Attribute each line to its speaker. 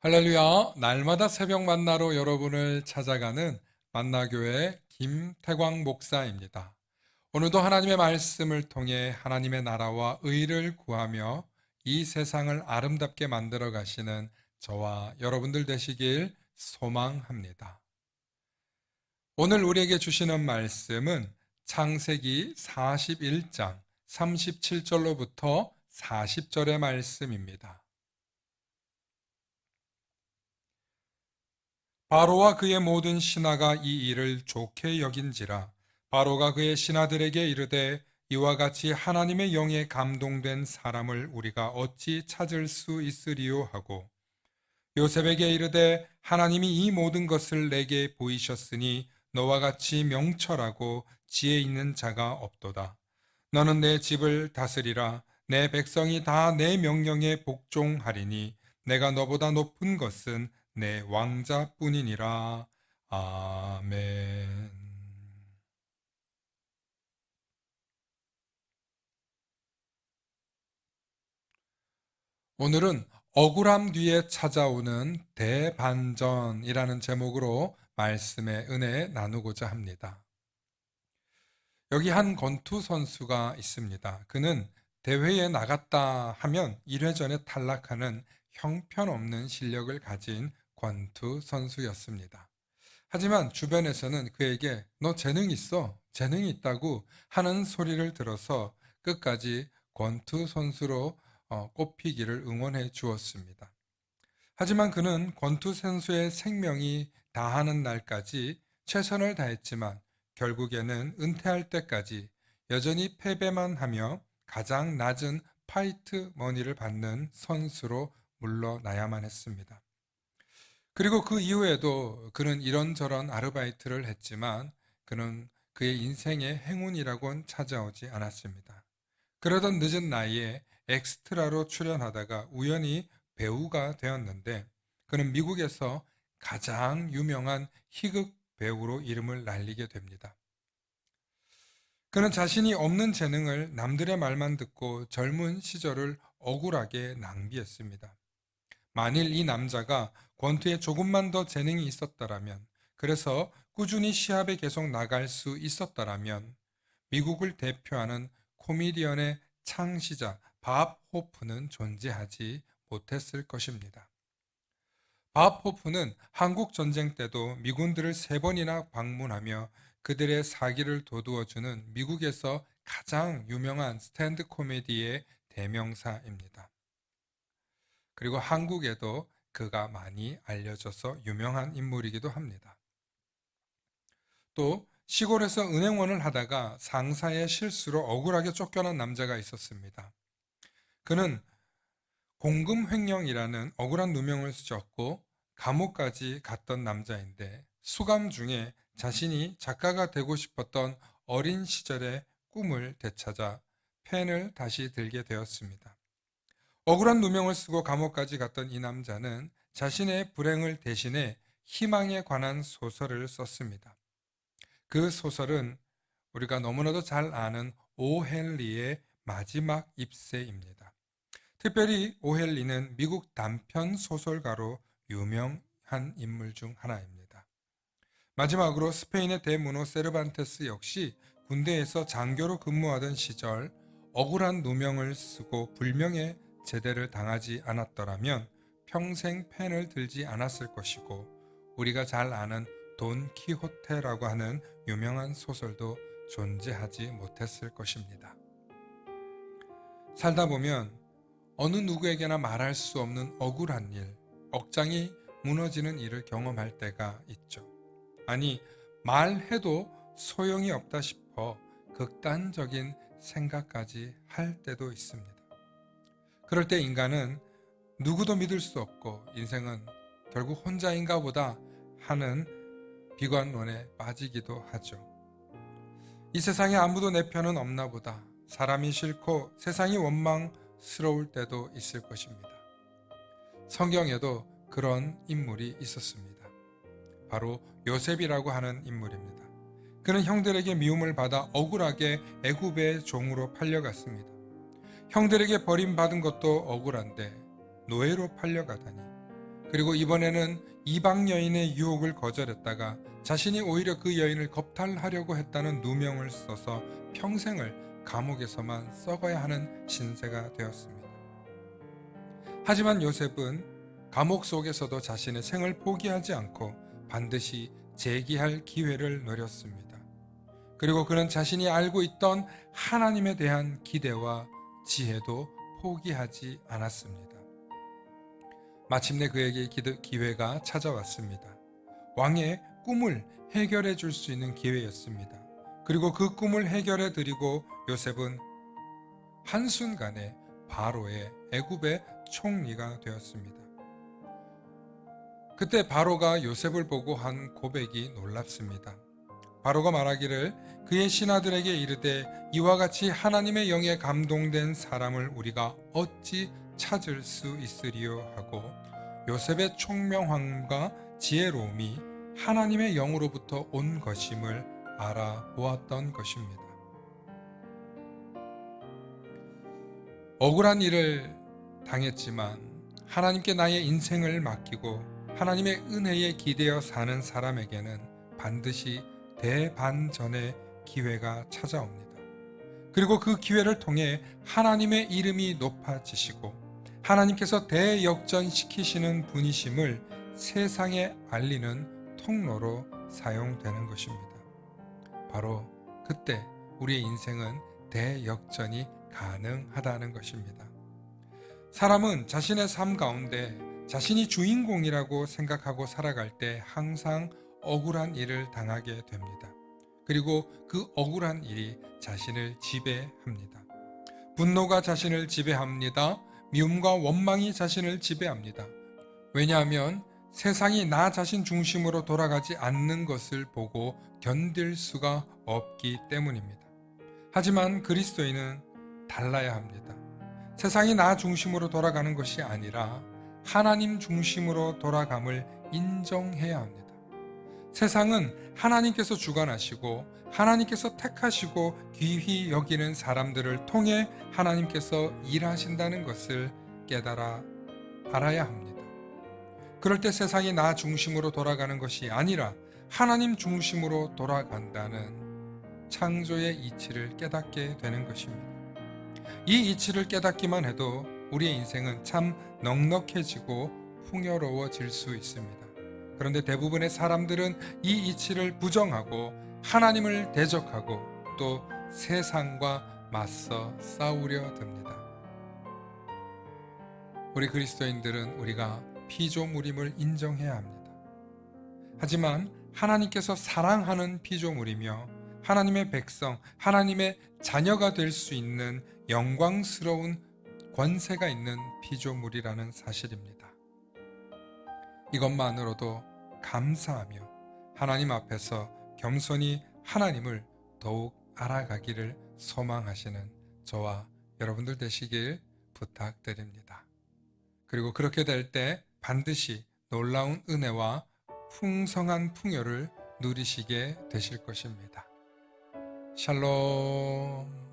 Speaker 1: 할렐루야, 날마다 새벽 만나러 여러분을 찾아가는 만나교회 김태광 목사입니다. 오늘도 하나님의 말씀을 통해 하나님의 나라와 의를 구하며 이 세상을 아름답게 만들어 가시는 저와 여러분들 되시길 소망합니다. 오늘 우리에게 주시는 말씀은 창세기 41장 37절로부터 40절의 말씀입니다. 바로와 그의 모든 신하가 이 일을 좋게 여긴지라. 바로가 그의 신하들에게 이르되 이와 같이 하나님의 영에 감동된 사람을 우리가 어찌 찾을 수 있으리요 하고, 요셉에게 이르되 하나님이 이 모든 것을 내게 보이셨으니 너와 같이 명철하고 지혜 있는 자가 없도다. 너는 내 집을 다스리라. 내 백성이 다 내 명령에 복종하리니 내가 너보다 높은 것은 내 왕자뿐이니라. 아멘. 오늘은 억울함 뒤에 찾아오는 대반전이라는 제목으로 말씀의 은혜 나누고자 합니다. 여기 한 권투 선수가 있습니다. 그는 대회에 나갔다 하면 1회전에 탈락하는 형편없는 실력을 가진 권투 선수였습니다. 하지만 주변에서는 그에게 너 재능 있어, 재능이 있다고 하는 소리를 들어서 끝까지 권투 선수로 꼽히기를 응원해 주었습니다. 하지만 그는 권투 선수의 생명이 다하는 날까지 최선을 다했지만 결국에는 은퇴할 때까지 여전히 패배만 하며 가장 낮은 파이트 머니를 받는 선수로 물러나야만 했습니다. 그리고 그 이후에도 그는 이런저런 아르바이트를 했지만 그는 그의 인생의 행운이라고는 찾아오지 않았습니다. 그러던 늦은 나이에 엑스트라로 출연하다가 우연히 배우가 되었는데 그는 미국에서 가장 유명한 희극 배우로 이름을 날리게 됩니다. 그는 자신이 없는 재능을 남들의 말만 듣고 젊은 시절을 억울하게 낭비했습니다. 만일 이 남자가 권투에 조금만 더 재능이 있었더라면, 그래서 꾸준히 시합에 계속 나갈 수 있었더라면 미국을 대표하는 코미디언의 창시자 밥 호프는 존재하지 못했을 것입니다. 밥 호프는 한국 전쟁 때도 미군들을 3번이나 방문하며 그들의 사기를 도두어주는 미국에서 가장 유명한 스탠드 코미디의 대명사입니다. 그리고 한국에도 그가 많이 알려져서 유명한 인물이기도 합니다. 또 시골에서 은행원을 하다가 상사의 실수로 억울하게 쫓겨난 남자가 있었습니다. 그는 공금횡령이라는 억울한 누명을 졌고 감옥까지 갔던 남자인데 수감 중에 자신이 작가가 되고 싶었던 어린 시절의 꿈을 되찾아 펜을 다시 들게 되었습니다. 억울한 누명을 쓰고 감옥까지 갔던 이 남자는 자신의 불행을 대신해 희망에 관한 소설을 썼습니다. 그 소설은 우리가 너무나도 잘 아는 오헨리의 마지막 입새입니다. 특별히 오헨리는 미국 단편 소설가로 유명한 인물 중 하나입니다. 마지막으로 스페인의 대문호 세르반테스 역시 군대에서 장교로 근무하던 시절 억울한 누명을 쓰고 불명예 제대를 당하지 않았더라면 평생 펜을 들지 않았을 것이고, 우리가 잘 아는 돈 키호테라고 하는 유명한 소설도 존재하지 못했을 것입니다. 살다 보면 어느 누구에게나 말할 수 없는 억울한 일, 억장이 무너지는 일을 경험할 때가 있죠. 아니, 말해도 소용이 없다 싶어 극단적인 생각까지 할 때도 있습니다. 그럴 때 인간은 누구도 믿을 수 없고 인생은 결국 혼자인가 보다 하는 비관론에 빠지기도 하죠. 이 세상에 아무도 내 편은 없나 보다. 사람이 싫고 세상이 원망스러울 때도 있을 것입니다. 성경에도 그런 인물이 있었습니다. 바로 요셉이라고 하는 인물입니다. 그는 형들에게 미움을 받아 억울하게 애굽의 종으로 팔려갔습니다. 형들에게 버림받은 것도 억울한데 노예로 팔려가다니, 그리고 이번에는 이방 여인의 유혹을 거절했다가 자신이 오히려 그 여인을 겁탈하려고 했다는 누명을 써서 평생을 감옥에서만 썩어야 하는 신세가 되었습니다. 하지만 요셉은 감옥 속에서도 자신의 생을 포기하지 않고 반드시 재기할 기회를 노렸습니다. 그리고 그는 자신이 알고 있던 하나님에 대한 기대와 지혜도 포기하지 않았습니다. 마침내 그에게 기회가 찾아왔습니다. 왕의 꿈을 해결해 줄 수 있는 기회였습니다. 그리고 그 꿈을 해결해 드리고 요셉은 한순간에 바로의 애굽의 총리가 되었습니다. 그때 바로가 요셉을 보고 한 고백이 놀랍습니다. 바로가 말하기를 그의 신하들에게 이르되 이와 같이 하나님의 영에 감동된 사람을 우리가 어찌 찾을 수 있으리요 하고 요셉의 총명함과 지혜로움이 하나님의 영으로부터 온 것임을 알아보았던 것입니다. 억울한 일을 당했지만 하나님께 나의 인생을 맡기고 하나님의 은혜에 기대어 사는 사람에게는 반드시 대반전의 기회가 찾아옵니다. 그리고 그 기회를 통해 하나님의 이름이 높아지시고 하나님께서 대역전시키시는 분이심을 세상에 알리는 통로로 사용되는 것입니다. 바로 그때 우리의 인생은 대역전이 가능하다는 것입니다. 사람은 자신의 삶 가운데 자신이 주인공이라고 생각하고 살아갈 때 항상 억울한 일을 당하게 됩니다. 그리고 그 억울한 일이 자신을 지배합니다. 분노가 자신을 지배합니다. 미움과 원망이 자신을 지배합니다. 왜냐하면 세상이 나 자신 중심으로 돌아가지 않는 것을 보고 견딜 수가 없기 때문입니다. 하지만 그리스도인은 달라야 합니다. 세상이 나 중심으로 돌아가는 것이 아니라 하나님 중심으로 돌아감을 인정해야 합니다. 세상은 하나님께서 주관하시고 하나님께서 택하시고 귀히 여기는 사람들을 통해 하나님께서 일하신다는 것을 깨달아 알아야 합니다. 그럴 때 세상이 나 중심으로 돌아가는 것이 아니라 하나님 중심으로 돌아간다는 창조의 이치를 깨닫게 되는 것입니다. 이 이치를 깨닫기만 해도 우리의 인생은 참 넉넉해지고 풍요로워질 수 있습니다. 그런데 대부분의 사람들은 이 이치를 부정하고 하나님을 대적하고 또 세상과 맞서 싸우려 듭니다. 우리 그리스도인들은 우리가 피조물임을 인정해야 합니다. 하지만 하나님께서 사랑하는 피조물이며 하나님의 백성, 하나님의 자녀가 될 수 있는 영광스러운 권세가 있는 피조물이라는 사실입니다. 이것만으로도 감사하며 하나님 앞에서 겸손히 하나님을 더욱 알아가기를 소망하시는 저와 여러분들 되시길 부탁드립니다. 그리고 그렇게 될 때 반드시 놀라운 은혜와 풍성한 풍요를 누리시게 되실 것입니다. 샬롬.